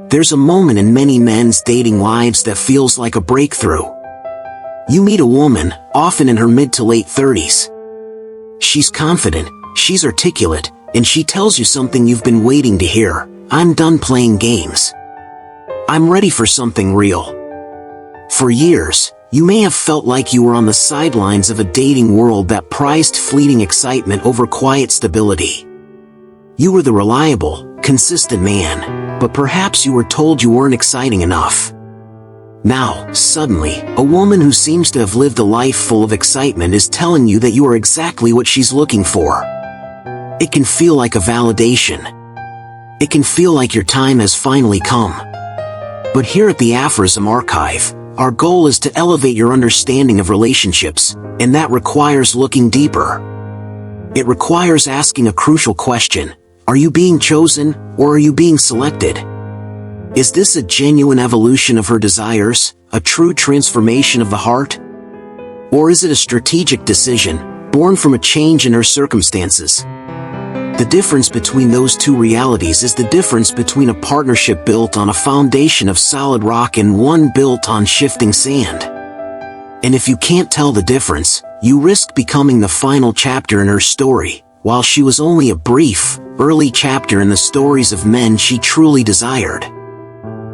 There's a moment in many men's dating lives that feels like a breakthrough. You meet a woman, often in her mid to late 30s. She's confident, she's articulate, and she tells you something you've been waiting to hear. I'm done playing games. I'm ready for something real. For years, you may have felt like you were on the sidelines of a dating world that prized fleeting excitement over quiet stability. You were the reliable, consistent man, but perhaps you were told you weren't exciting enough. Now, suddenly, a woman who seems to have lived a life full of excitement is telling you that you are exactly what she's looking for. It can feel like a validation. It can feel like your time has finally come. But here at the Aphorism Archive, our goal is to elevate your understanding of relationships, and that requires looking deeper. It requires asking a crucial question: are you being chosen, or are you being selected? Is this a genuine evolution of her desires, a true transformation of the heart? Or is it a strategic decision, born from a change in her circumstances? The difference between those two realities is the difference between a partnership built on a foundation of solid rock and one built on shifting sand. And if you can't tell the difference, you risk becoming the final chapter in her story, while she was only a brief, early chapter in the stories of men she truly desired.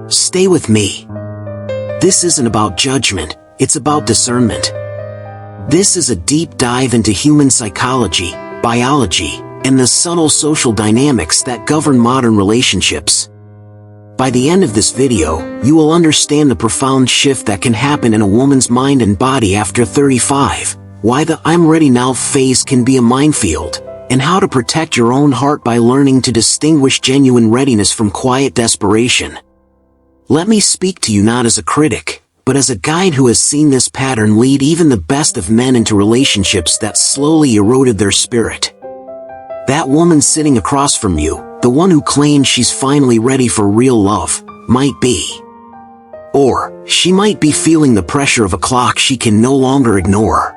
Stay with me. This isn't about judgment, it's about discernment. This is a deep dive into human psychology, biology, and the subtle social dynamics that govern modern relationships. By the end of this video, you will understand the profound shift that can happen in a woman's mind and body after 35, why the "I'm ready now" phase can be a minefield, and how to protect your own heart by learning to distinguish genuine readiness from quiet desperation. Let me speak to you not as a critic, but as a guide who has seen this pattern lead even the best of men into relationships that slowly eroded their spirit. That woman sitting across from you, the one who claims she's finally ready for real love, might be. Or, she might be feeling the pressure of a clock she can no longer ignore.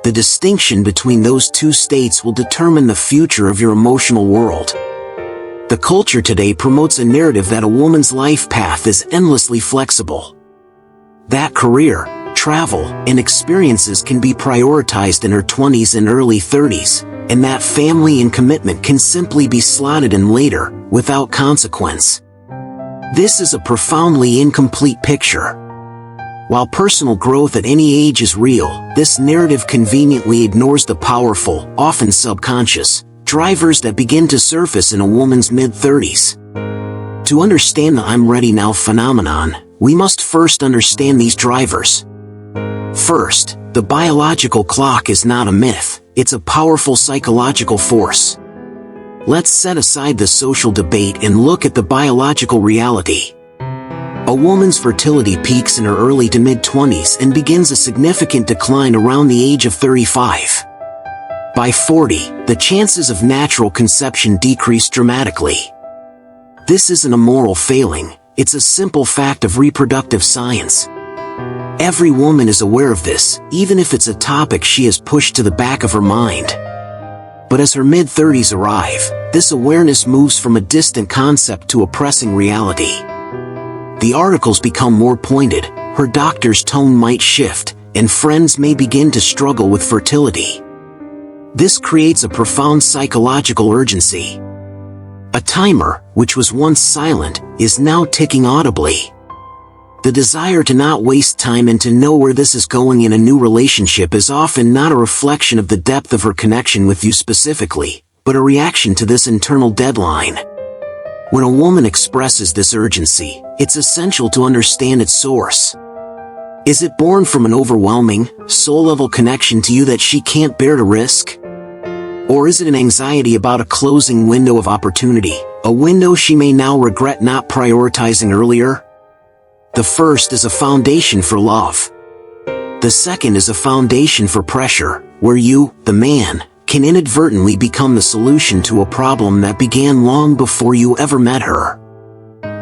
The distinction between those two states will determine the future of your emotional world. The culture today promotes a narrative that a woman's life path is endlessly flexible. That career, travel, and experiences can be prioritized in her 20s and early 30s, and that family and commitment can simply be slotted in later, without consequence. This is a profoundly incomplete picture. While personal growth at any age is real, this narrative conveniently ignores the powerful, often subconscious, drivers that begin to surface in a woman's mid-30s. To understand the "I'm ready now" phenomenon, we must first understand these drivers. First, the biological clock is not a myth, it's a powerful psychological force. Let's set aside the social debate and look at the biological reality. A woman's fertility peaks in her early to mid-20s and begins a significant decline around the age of 35. By 40, the chances of natural conception decrease dramatically. This isn't a moral failing, it's a simple fact of reproductive science. Every woman is aware of this, even if it's a topic she has pushed to the back of her mind. But as her mid-30s arrive, this awareness moves from a distant concept to a pressing reality. The articles become more pointed, her doctor's tone might shift, and friends may begin to struggle with fertility. This creates a profound psychological urgency. A timer, which was once silent, is now ticking audibly. The desire to not waste time and to know where this is going in a new relationship is often not a reflection of the depth of her connection with you specifically, but a reaction to this internal deadline. When a woman expresses this urgency, it's essential to understand its source. Is it born from an overwhelming, soul-level connection to you that she can't bear to risk? Or is it an anxiety about a closing window of opportunity, a window she may now regret not prioritizing earlier? The first is a foundation for love. The second is a foundation for pressure, where you, the man, can inadvertently become the solution to a problem that began long before you ever met her.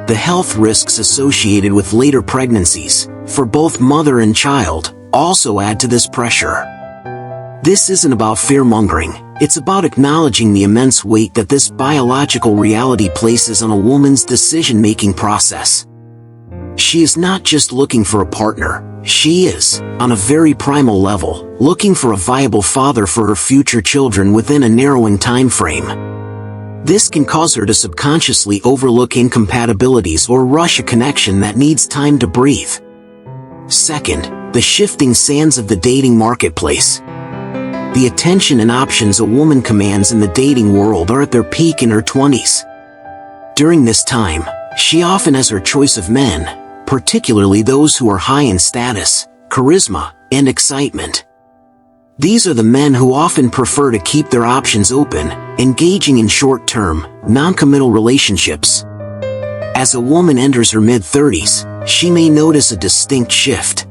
The health risks associated with later pregnancies, for both mother and child, also add to this pressure. This isn't about fear-mongering, It's about acknowledging the immense weight that this biological reality places on a woman's decision-making process. She is not just looking for a partner, she is, on a very primal level, looking for a viable father for her future children within a narrowing time frame. This can cause her to subconsciously overlook incompatibilities or rush a connection that needs time to breathe. Second, the shifting sands of the dating marketplace. The attention and options a woman commands in the dating world are at their peak in her 20s. During this time, she often has her choice of men, particularly those who are high in status, charisma, and excitement. These are the men who often prefer to keep their options open, engaging in short-term, non-committal relationships. As a woman enters her mid-30s, she may notice a distinct shift.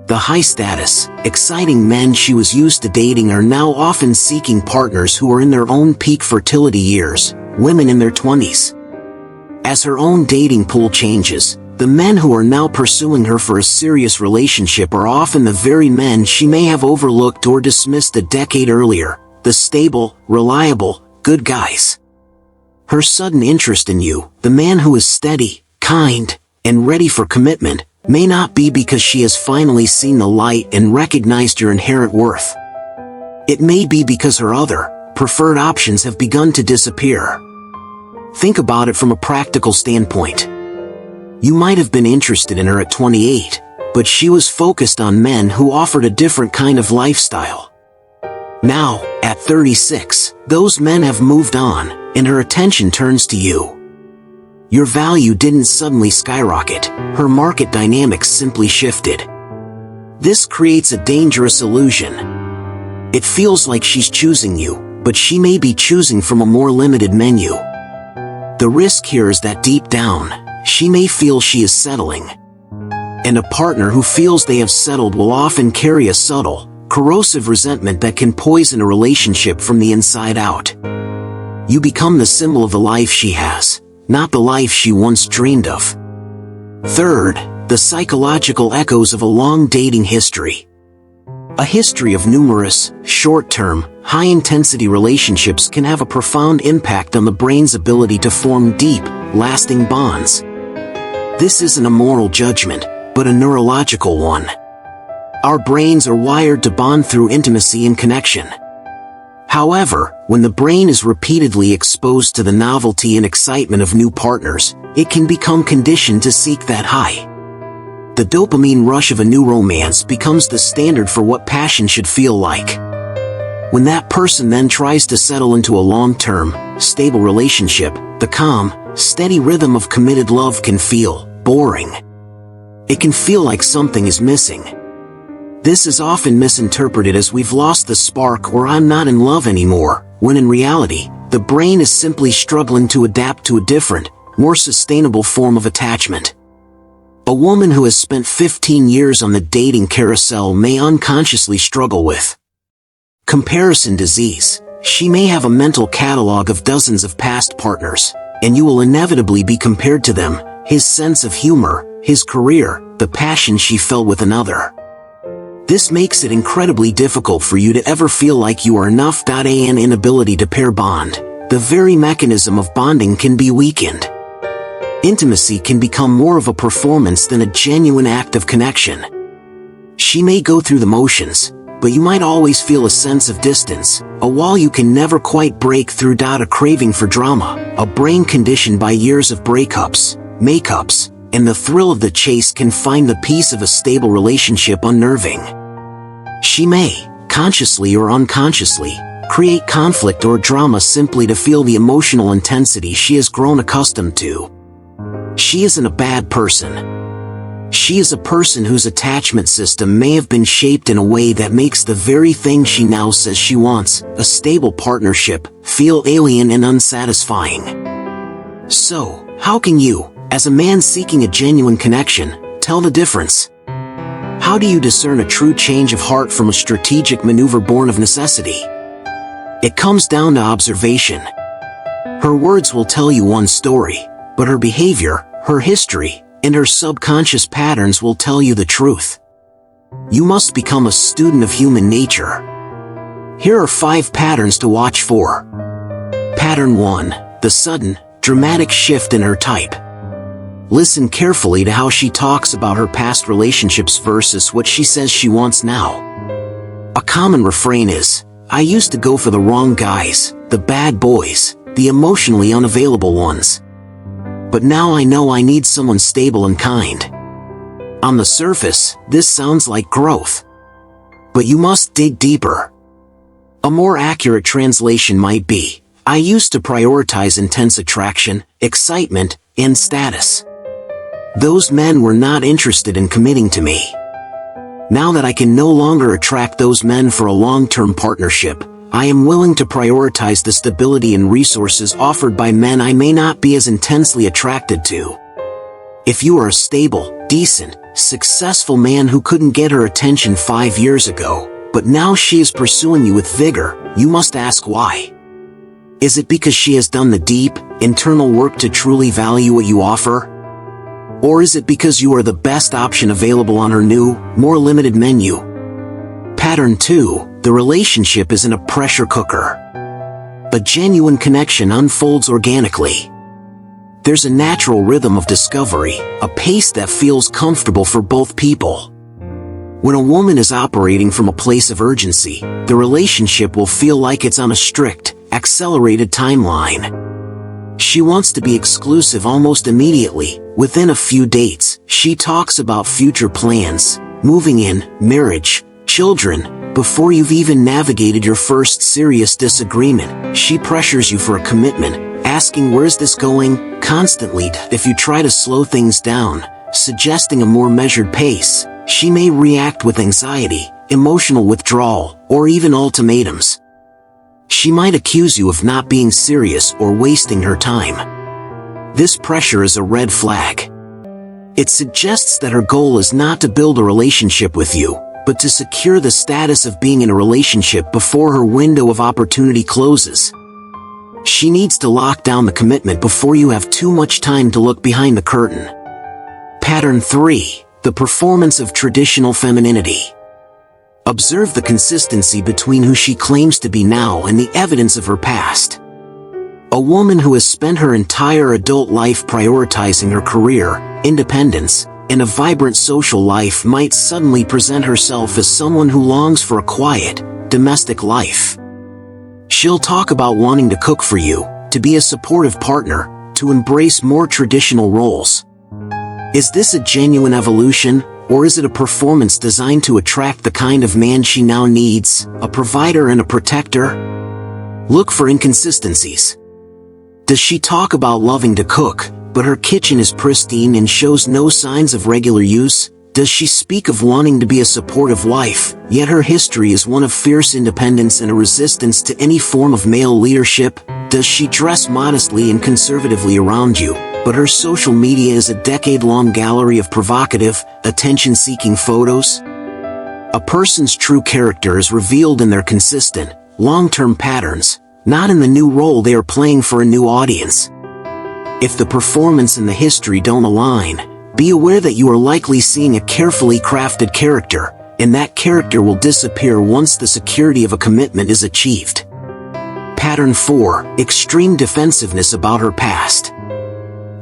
The high-status, exciting men she was used to dating are now often seeking partners who are in their own peak fertility years, women in their 20s. As her own dating pool changes, the men who are now pursuing her for a serious relationship are often the very men she may have overlooked or dismissed a decade earlier, the stable, reliable, good guys. Her sudden interest in you, the man who is steady, kind, and ready for commitment, may not be because she has finally seen the light and recognized your inherent worth. It may be because her other, preferred options have begun to disappear. Think about it from a practical standpoint. You might have been interested in her at 28, but she was focused on men who offered a different kind of lifestyle. Now, at 36, those men have moved on, and her attention turns to you. Your value didn't suddenly skyrocket, her market dynamics simply shifted. This creates a dangerous illusion. It feels like she's choosing you, but she may be choosing from a more limited menu. The risk here is that deep down, she may feel she is settling. And a partner who feels they have settled will often carry a subtle, corrosive resentment that can poison a relationship from the inside out. You become the symbol of the life she has, not the life she once dreamed of. Third, the psychological echoes of a long dating history. A history of numerous, short-term, high-intensity relationships can have a profound impact on the brain's ability to form deep, lasting bonds. This isn't a moral judgment, but a neurological one. Our brains are wired to bond through intimacy and connection. However, when the brain is repeatedly exposed to the novelty and excitement of new partners, it can become conditioned to seek that high. The dopamine rush of a new romance becomes the standard for what passion should feel like. When that person then tries to settle into a long-term, stable relationship, the calm, steady rhythm of committed love can feel boring. It can feel like something is missing. This is often misinterpreted as we've lost the spark or I'm not in love anymore, when in reality, the brain is simply struggling to adapt to a different, more sustainable form of attachment. A woman who has spent 15 years on the dating carousel may unconsciously struggle with comparison disease. She may have a mental catalog of dozens of past partners, and you will inevitably be compared to them, his sense of humor, his career, the passion she felt with another. This makes it incredibly difficult for you to ever feel like you are enough. An inability to pair bond. The very mechanism of bonding can be weakened. Intimacy can become more of a performance than a genuine act of connection. She may go through the motions, but you might always feel a sense of distance, a wall you can never quite break through. A craving for drama, a brain conditioned by years of breakups, makeups, and the thrill of the chase can find the peace of a stable relationship unnerving. She may, consciously or unconsciously, create conflict or drama simply to feel the emotional intensity she has grown accustomed to. She isn't a bad person. She is a person whose attachment system may have been shaped in a way that makes the very thing she now says she wants, a stable partnership, feel alien and unsatisfying. So, how can you, as a man seeking a genuine connection, tell the difference? How do you discern a true change of heart from a strategic maneuver born of necessity? It comes down to observation. Her words will tell you one story, but her behavior, her history, and her subconscious patterns will tell you the truth. You must become a student of human nature. Here are 5 patterns to watch for. Pattern 1. The sudden, dramatic shift in her type. Listen carefully to how she talks about her past relationships versus what she says she wants now. A common refrain is, "I used to go for the wrong guys, the bad boys, the emotionally unavailable ones. But now I know I need someone stable and kind." On the surface, this sounds like growth. But you must dig deeper. A more accurate translation might be, "I used to prioritize intense attraction, excitement, and status. Those men were not interested in committing to me. Now that I can no longer attract those men for a long-term partnership, I am willing to prioritize the stability and resources offered by men I may not be as intensely attracted to." If you are a stable, decent, successful man who couldn't get her attention 5 years ago, but now she is pursuing you with vigor, you must ask why. Is it because she has done the deep, internal work to truly value what you offer? Or is it because you are the best option available on her new, more limited menu? Pattern 2. The relationship isn't a pressure cooker. A genuine connection unfolds organically. There's a natural rhythm of discovery, a pace that feels comfortable for both people. When a woman is operating from a place of urgency, the relationship will feel like it's on a strict, accelerated timeline. She wants to be exclusive almost immediately. Within a few dates, she talks about future plans, moving in, marriage, children. Before you've even navigated your first serious disagreement, she pressures you for a commitment, asking where's this going, constantly. If you try to slow things down, suggesting a more measured pace, she may react with anxiety, emotional withdrawal, or even ultimatums. She might accuse you of not being serious or wasting her time. This pressure is a red flag. It suggests that her goal is not to build a relationship with you, but to secure the status of being in a relationship before her window of opportunity closes. She needs to lock down the commitment before you have too much time to look behind the curtain. Pattern 3. The performance of traditional femininity. Observe the consistency between who she claims to be now and the evidence of her past. A woman who has spent her entire adult life prioritizing her career, independence, and a vibrant social life might suddenly present herself as someone who longs for a quiet, domestic life. She'll talk about wanting to cook for you, to be a supportive partner, to embrace more traditional roles. Is this a genuine evolution, or is it a performance designed to attract the kind of man she now needs, a provider and a protector? Look for inconsistencies. Does she talk about loving to cook, but her kitchen is pristine and shows no signs of regular use? Does she speak of wanting to be a supportive wife, yet her history is one of fierce independence and a resistance to any form of male leadership? Does she dress modestly and conservatively around you, but her social media is a decade-long gallery of provocative, attention-seeking photos? A person's true character is revealed in their consistent, long-term patterns, not in the new role they are playing for a new audience. If the performance and the history don't align, be aware that you are likely seeing a carefully crafted character, and that character will disappear once the security of a commitment is achieved. Pattern 4. Extreme defensiveness about her past.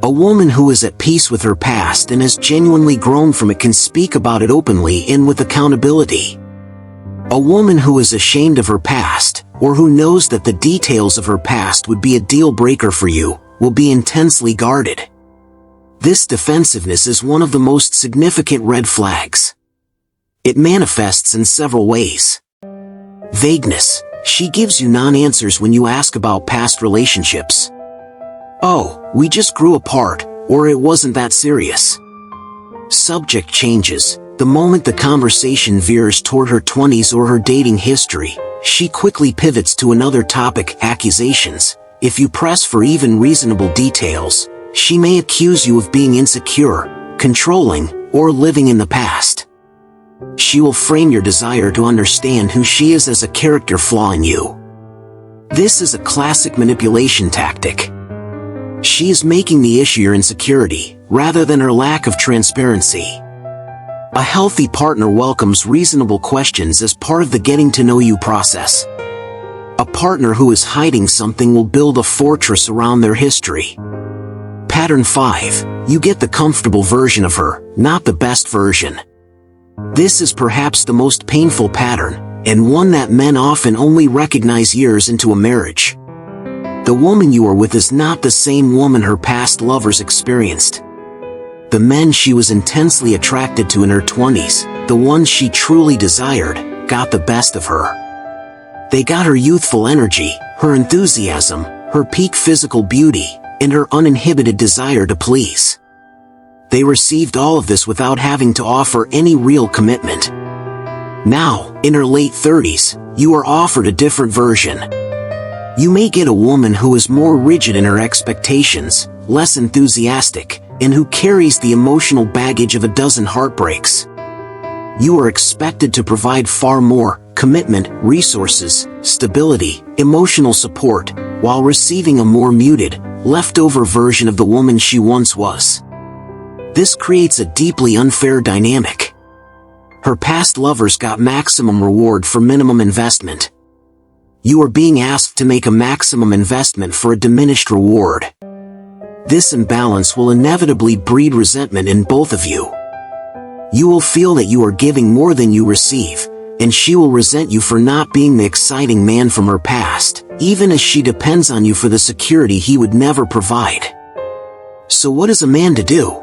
A woman who is at peace with her past and has genuinely grown from it can speak about it openly and with accountability. A woman who is ashamed of her past, or who knows that the details of her past would be a deal breaker for you, will be intensely guarded. This defensiveness is one of the most significant red flags. It manifests in several ways. Vagueness. She gives you non-answers when you ask about past relationships. "Oh, we just grew apart," or "it wasn't that serious." Subject changes. The moment the conversation veers toward her 20s or her dating history, she quickly pivots to another topic, accusations. If you press for even reasonable details, she may accuse you of being insecure, controlling, or living in the past. She will frame your desire to understand who she is as a character flaw in you. This is a classic manipulation tactic. She is making the issue your insecurity, rather than her lack of transparency. A healthy partner welcomes reasonable questions as part of the getting to know you process. A partner who is hiding something will build a fortress around their history. Pattern 5. You get the comfortable version of her, not the best version. This is perhaps the most painful pattern, and one that men often only recognize years into a marriage. The woman you are with is not the same woman her past lovers experienced. The men she was intensely attracted to in her 20s, the ones she truly desired, got the best of her. They got her youthful energy, her enthusiasm, her peak physical beauty, and her uninhibited desire to please. They received all of this without having to offer any real commitment. Now, in her late 30s, you are offered a different version. You may get a woman who is more rigid in her expectations, less enthusiastic, and who carries the emotional baggage of a dozen heartbreaks. You are expected to provide far more: commitment, resources, stability, emotional support, while receiving a more muted, leftover version of the woman she once was. This creates a deeply unfair dynamic. Her past lovers got maximum reward for minimum investment. You are being asked to make a maximum investment for a diminished reward. This imbalance will inevitably breed resentment in both of you. You will feel that you are giving more than you receive, and she will resent you for not being the exciting man from her past, even as she depends on you for the security he would never provide. So what is a man to do?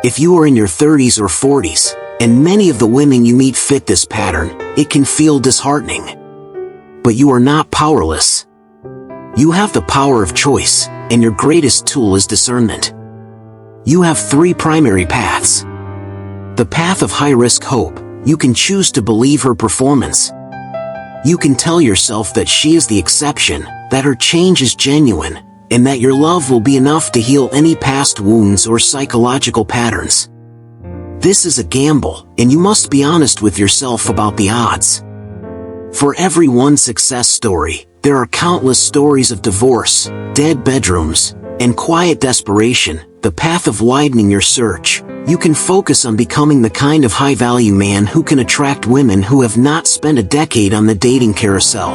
If you are in your 30s or 40s, and many of the women you meet fit this pattern, it can feel disheartening. But you are not powerless. You have the power of choice, and your greatest tool is discernment. You have 3 primary paths. The path of high-risk hope. You can choose to believe her performance. You can tell yourself that she is the exception, that her change is genuine, and that your love will be enough to heal any past wounds or psychological patterns. This is a gamble, and you must be honest with yourself about the odds. For every one success story, there are countless stories of divorce, dead bedrooms, and quiet desperation. The path of widening your search. You can focus on becoming the kind of high-value man who can attract women who have not spent a decade on the dating carousel.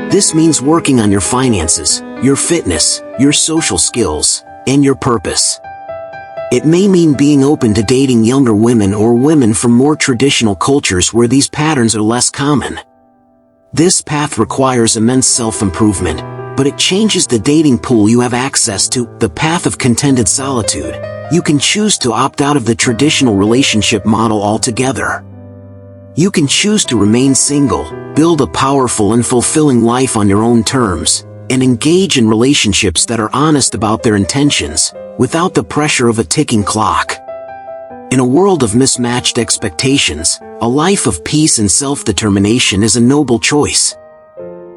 This means working on your finances, your fitness, your social skills, and your purpose. It may mean being open to dating younger women or women from more traditional cultures where these patterns are less common. This path requires immense self-improvement, but it changes the dating pool you have access to. The path of contented solitude. You can choose to opt out of the traditional relationship model altogether. You can choose to remain single, build a powerful and fulfilling life on your own terms, and engage in relationships that are honest about their intentions, without the pressure of a ticking clock. In a world of mismatched expectations, a life of peace and self-determination is a noble choice.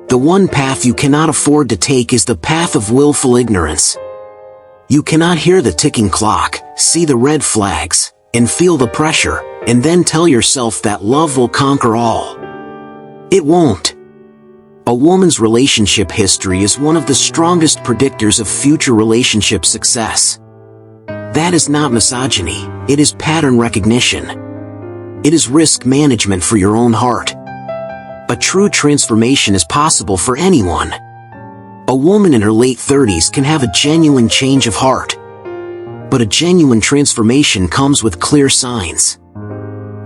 The one path you cannot afford to take is the path of willful ignorance. You cannot hear the ticking clock, see the red flags, and feel the pressure, and then tell yourself that love will conquer all. It won't. A woman's relationship history is one of the strongest predictors of future relationship success. That is not misogyny, it is pattern recognition. It is risk management for your own heart. A true transformation is possible for anyone. A woman in her late 30s can have a genuine change of heart. But a genuine transformation comes with clear signs.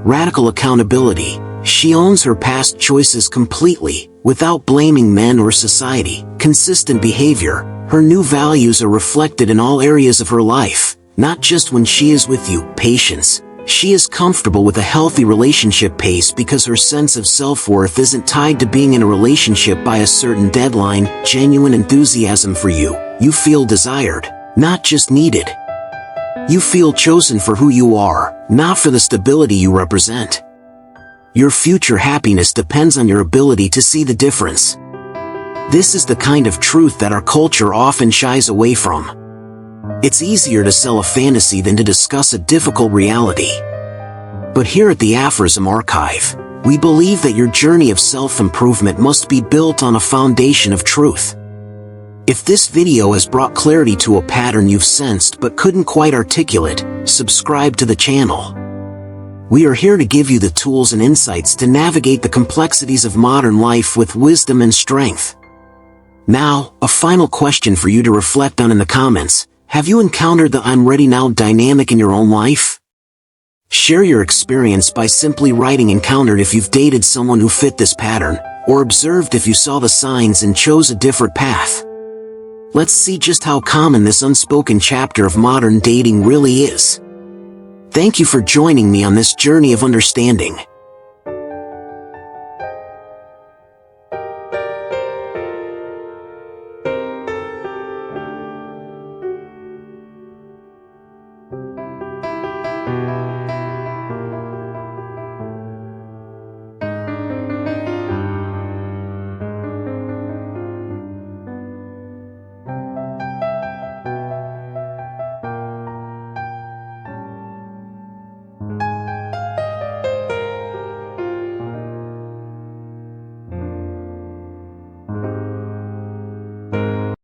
Radical accountability. She owns her past choices completely, without blaming men or society. Consistent behavior. Her new values are reflected in all areas of her life, not just when she is with you. Patience. She is comfortable with a healthy relationship pace because her sense of self-worth isn't tied to being in a relationship by a certain deadline. Genuine enthusiasm for you. You feel desired, not just needed. You feel chosen for who you are, not for the stability you represent. Your future happiness depends on your ability to see the difference. This is the kind of truth that our culture often shies away from. It's easier to sell a fantasy than to discuss a difficult reality. But here at the Aphorism Archive, we believe that your journey of self-improvement must be built on a foundation of truth. If this video has brought clarity to a pattern you've sensed but couldn't quite articulate, subscribe to the channel. We are here to give you the tools and insights to navigate the complexities of modern life with wisdom and strength. Now, a final question for you to reflect on in the comments. Have you encountered the "I'm ready now" dynamic in your own life? Share your experience by simply writing "encountered" if you've dated someone who fit this pattern, or observed if you saw the signs and chose a different path. Let's see just how common this unspoken chapter of modern dating really is. Thank you for joining me on this journey of understanding.